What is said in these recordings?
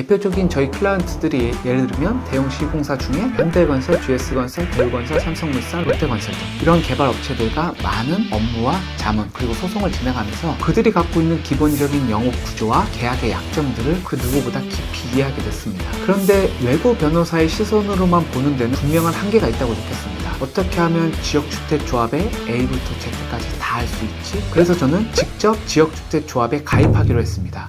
대표적인 저희 클라이언트들이 예를 들면 대형 시공사 중에 현대건설, GS건설, 대우건설, 삼성물산, 롯데건설 등 이런 개발 업체들과 많은 업무와 자문 그리고 소송을 진행하면서 그들이 갖고 있는 기본적인 영업 구조와 계약의 약점들을 그 누구보다 깊이 이해하게 됐습니다. 그런데 외부 변호사의 시선으로만 보는 데는 분명한 한계가 있다고 느꼈습니다. 어떻게 하면 지역주택조합의 A부터 Z까지 다 할 수 있지? 그래서 저는 직접 지역주택조합에 가입하기로 했습니다.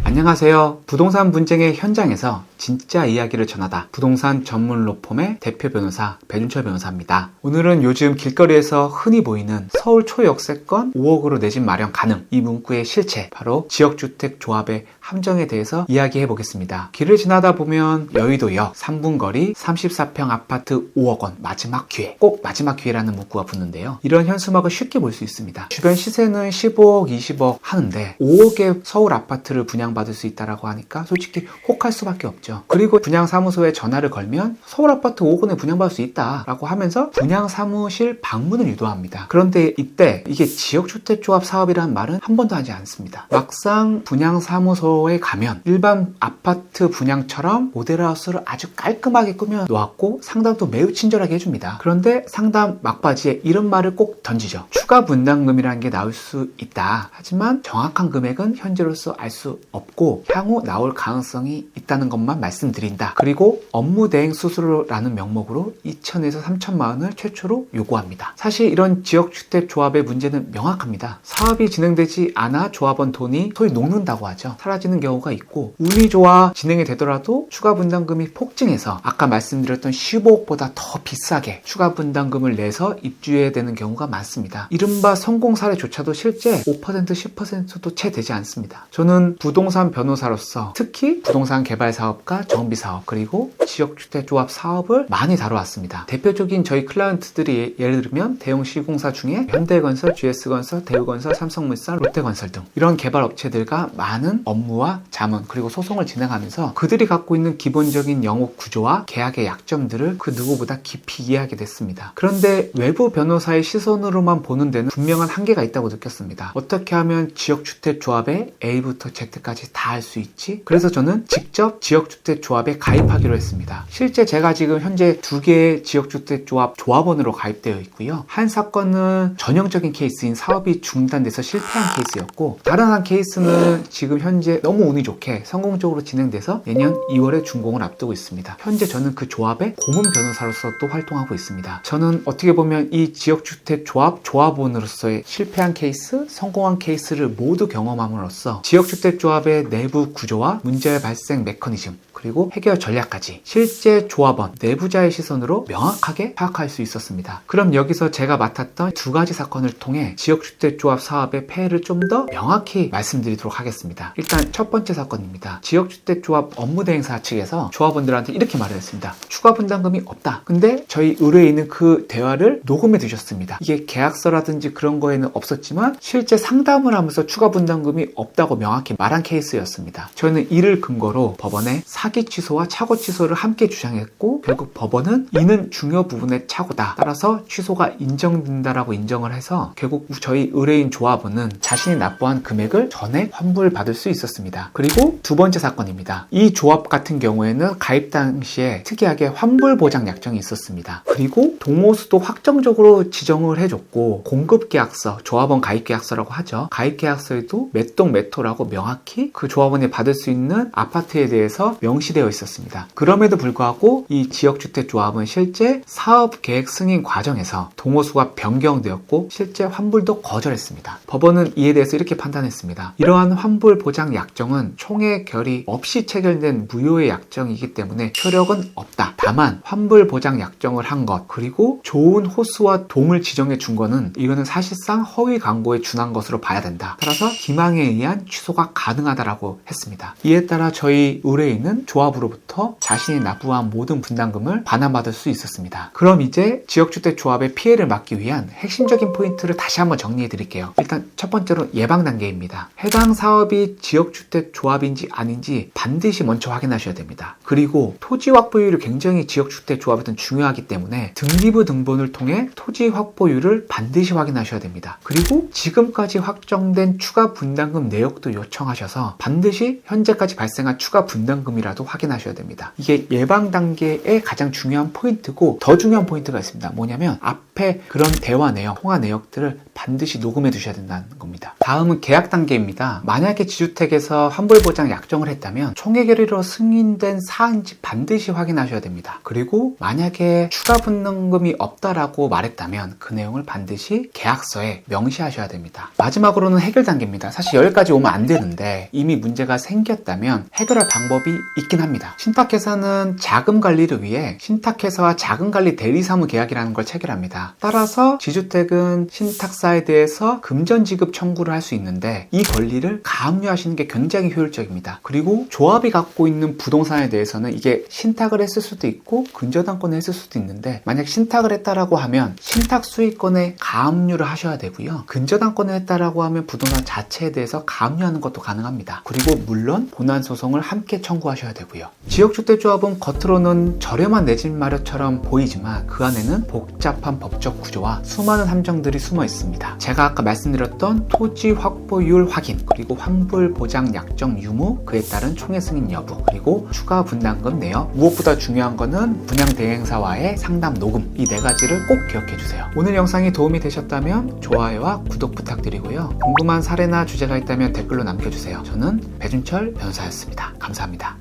안녕하세요. 부동산 분쟁의 현장에서 진짜 이야기를 전하다. 부동산 전문 로펌의 대표 변호사 배준철 변호사입니다. 오늘은 요즘 길거리에서 흔히 보이는 서울 초역세권 5억으로 내 집 마련 가능 이 문구의 실체, 바로 지역주택조합의 함정에 대해서 이야기해 보겠습니다. 길을 지나다 보면 여의도역 3분 거리 34평 아파트 5억 원 마지막 기회, 꼭 마지막 기회라는 문구가 붙는데요. 이런 현수막을 쉽게 볼 수 있습니다. 주변 시세는 15억, 20억 하는데 5억의 서울 아파트를 분양받을 수 있다라고 하니까 솔직히 혹할 수밖에 없죠. 그리고 분양사무소에 전화를 걸면 서울 아파트 5억 원에 분양받을 수 있다라고 하면서 분양사무실 방문을 유도합니다. 그런데 이때 이게 지역주택조합 사업이라는 말은 한 번도 하지 않습니다. 막상 분양사무소에 가면 일반 아파트 분양처럼 모델하우스를 아주 깔끔하게 꾸며 놓았고 상담도 매우 친절하게 해줍니다. 그런데 상담 막바지에 이런 말을 꼭 던지죠. 추가 분담금이라는 게 나올 수 있다. 하지만 정확한 금액은 현재로서 알 수 없고 향후 나올 가능성이 있다는 것만 말씀드린다. 그리고 업무 대행 수수료라는 명목으로 2천에서 3천만 원을 최초로 요구합니다. 사실 이런 지역주택조합의 문제는 명확합니다. 사업이 진행되지 않아 조합원 돈이 소위 녹는다고 하죠. 사라지는 경우가 있고 운이 좋아 진행이 되더라도 추가 분담금이 폭증해서 아까 말씀드렸던 15억보다 더 비싸게 추가 분담금을 내서 입주해야 되는 경우가 많습니다. 이른바 성공 사례조차도 실제 5% 10%도 채 되지 않습니다. 저는 부동산 변호사로서 특히 부동산 개발 사업과 정비 사업 그리고 지역주택조합 사업을 많이 다뤄왔습니다. 대표적인 저희 클라이언트들이 예를 들면 대형 시공사 중에 현대건설, GS건설, 대우건설, 삼성물산, 롯데건설 등 이런 개발 업체들과 많은 업무와 자문 그리고 소송을 진행하면서 그들이 갖고 있는 기본적인 영업 구조와 계약의 약점들을 그 누구보다 깊이 이해하게 됐습니다. 그런데 외부 변호사의 시선으로만 보는 데는 분명한 한계가 있다고 느꼈습니다. 어떻게 하면 지역주택조합의 A부터 Z까지 다 할 수 있지? 그래서 저는 직접 지역주택조합에 가입하기로 했습니다. 실제 제가 지금 현재 2개의 지역주택조합 조합원으로 가입되어 있고요. 한 사건은 전형적인 케이스인 사업이 중단돼서 실패한 케이스였고 다른 한 케이스는 지금 현재 너무 운이 좋게 성공적으로 진행돼서 내년 2월에 준공을 앞두고 있습니다. 현재 저는 그 조합의 고문 변호사로서 또 활동하고 있습니다. 저는 어떻게 보면 이 지역주택조합 조합원으로서의 실패한 케이스, 성공한 케이스를 모두 경험함으로써 지역주택조합의 내부 구조와 문제의 발생 메커니즘 그리고 해결 전략까지 실제 조합원, 내부자의 시선으로 명확하게 파악할 수 있었습니다. 그럼 여기서 제가 맡았던 2가지 사건을 통해 지역주택조합 사업의 폐해를 좀 더 명확히 말씀드리도록 하겠습니다. 일단 첫 번째 사건입니다. 지역주택조합 업무대행사 측에서 조합원들한테 이렇게 말을 했습니다. 추가 분담금이 없다. 근데 저희 의뢰인은 그 대화를 녹음해 두셨습니다. 이게 계약서라든지 그런 거에는 없었지만 실제 상담을 하면서 추가 분담금이 없다고 명확히 말한 케이스였습니다. 저희는 이를 근거로 법원에 사기 취소와 착오 취소를 함께 주장했고 결국 법원은 이는 중요 부분의 착오다. 따라서 취소가 인정된다라고 인정을 해서 결국 저희 의뢰인 조합원은 자신이 납부한 금액을 전액 환불받을 수 있었습니다. 그리고 두 번째 사건입니다. 이 조합 같은 경우에는 가입 당시에 특이하게 환불 보장 약정이 있었습니다. 그리고 동호수도 확정적으로 지정을 해줬고 공급계약서, 조합원 가입계약서라고 하죠. 가입계약서에도 몇 동 몇 호라고 명확히 그 조합원이 받을 수 있는 아파트에 대해서 명시되어 있었습니다. 그럼에도 불구하고 이 지역주택조합은 실제 사업계획 승인 과정에서 동호수가 변경되었고 실제 환불도 거절했습니다. 법원은 이에 대해서 이렇게 판단했습니다. 이러한 환불 보장 약정은 총회 결의 없이 체결된 무효의 약정이기 때문에 효력은 없다. 다만 환불 보장 약정을 한 것 그리고 좋은 호수와 동을 지정해 준 거는 이거는 사실상 허위 광고에 준한 것으로 봐야 된다. 따라서 기망에 의한 취소가 가능하다라고 했습니다. 이에 따라 저희 의뢰인은 조합으로부터 자신이 납부한 모든 분담금을 반환받을 수 있었습니다. 그럼 이제 지역주택조합의 피해를 막기 위한 핵심적인 포인트를 다시 한번 정리해 드릴게요. 일단 첫 번째로 예방 단계입니다. 해당 사업이 지역주택조합인지 아닌지 반드시 먼저 확인하셔야 됩니다. 그리고 토지 확보율이 굉장히 지역주택조합에서는 중요하기 때문에 등기부 등본을 통해 토지 확보율을 반드시 확인하셔야 됩니다. 그리고 지금까지 확정된 추가 분담금 내역도 요청하셔서 반드시 현재까지 발생한 추가 분담금이라도 확인하셔야 됩니다. 이게 예방 단계의 가장 중요한 포인트고, 더 중요한 포인트가 있습니다. 뭐냐면 앞에 그런 대화 내역, 통화 내역들을 반드시 녹음해 두셔야 된다는 겁니다. 다음은 계약 단계입니다. 만약에 지주택에서 환불보장 약정을 했다면 총회결의로 승인된 사항인지 반드시 확인하셔야 됩니다. 그리고 만약에 추가 분담금이 없다라고 말했다면 그 내용을 반드시 계약서에 명시하셔야 됩니다. 마지막으로는 해결 단계입니다. 사실 여기까지 오면 안 되는데 이미 문제가 생겼다면 해결할 방법이 있긴 합니다. 신탁회사는 자금 관리를 위해 신탁회사와 자금관리 대리사무 계약이라는 걸 체결합니다. 따라서 지주택은 신탁사에 대해서 금전지급 청구를 할 수 있는데 이 권리를 가압류하시는 게 굉장히 효율적입니다. 그리고 조합이 갖고 있는 부동산에 대해서는 이게 신탁을 했을 수도 있고 근저당권을 했을 수도 있는데, 만약 신탁을 했다라고 하면 신탁 수익권에 가압류를 하셔야 되고요. 근저당권을 했다라고 하면 부동산 자체에 대해서 가압류하는 것도 가능합니다. 그리고 물론 본안소송을 함께 청구하셔야 되고요. 지역주택조합은 겉으로는 저렴한 내 집 마련처럼 보이지만 그 안에는 복잡한 법적 구조와 수많은 함정들이 숨어 있습니다. 제가 아까 말씀드렸던 토지 확보율 확인, 그리고 환불 보장 약정 유무, 그에 따른 총회 승인 여부, 그리고 추가 분담금 내역, 무엇보다 중요한 거는 분양 대행사와의 상담 녹음, 이 네 가지를 꼭 기억해 주세요. 오늘 영상이 도움이 되셨다면 좋아요와 구독 부탁드리고요. 궁금한 사례나 주제가 있다면 댓글로 남겨주세요. 저는 배준철 변호사였습니다. 감사합니다.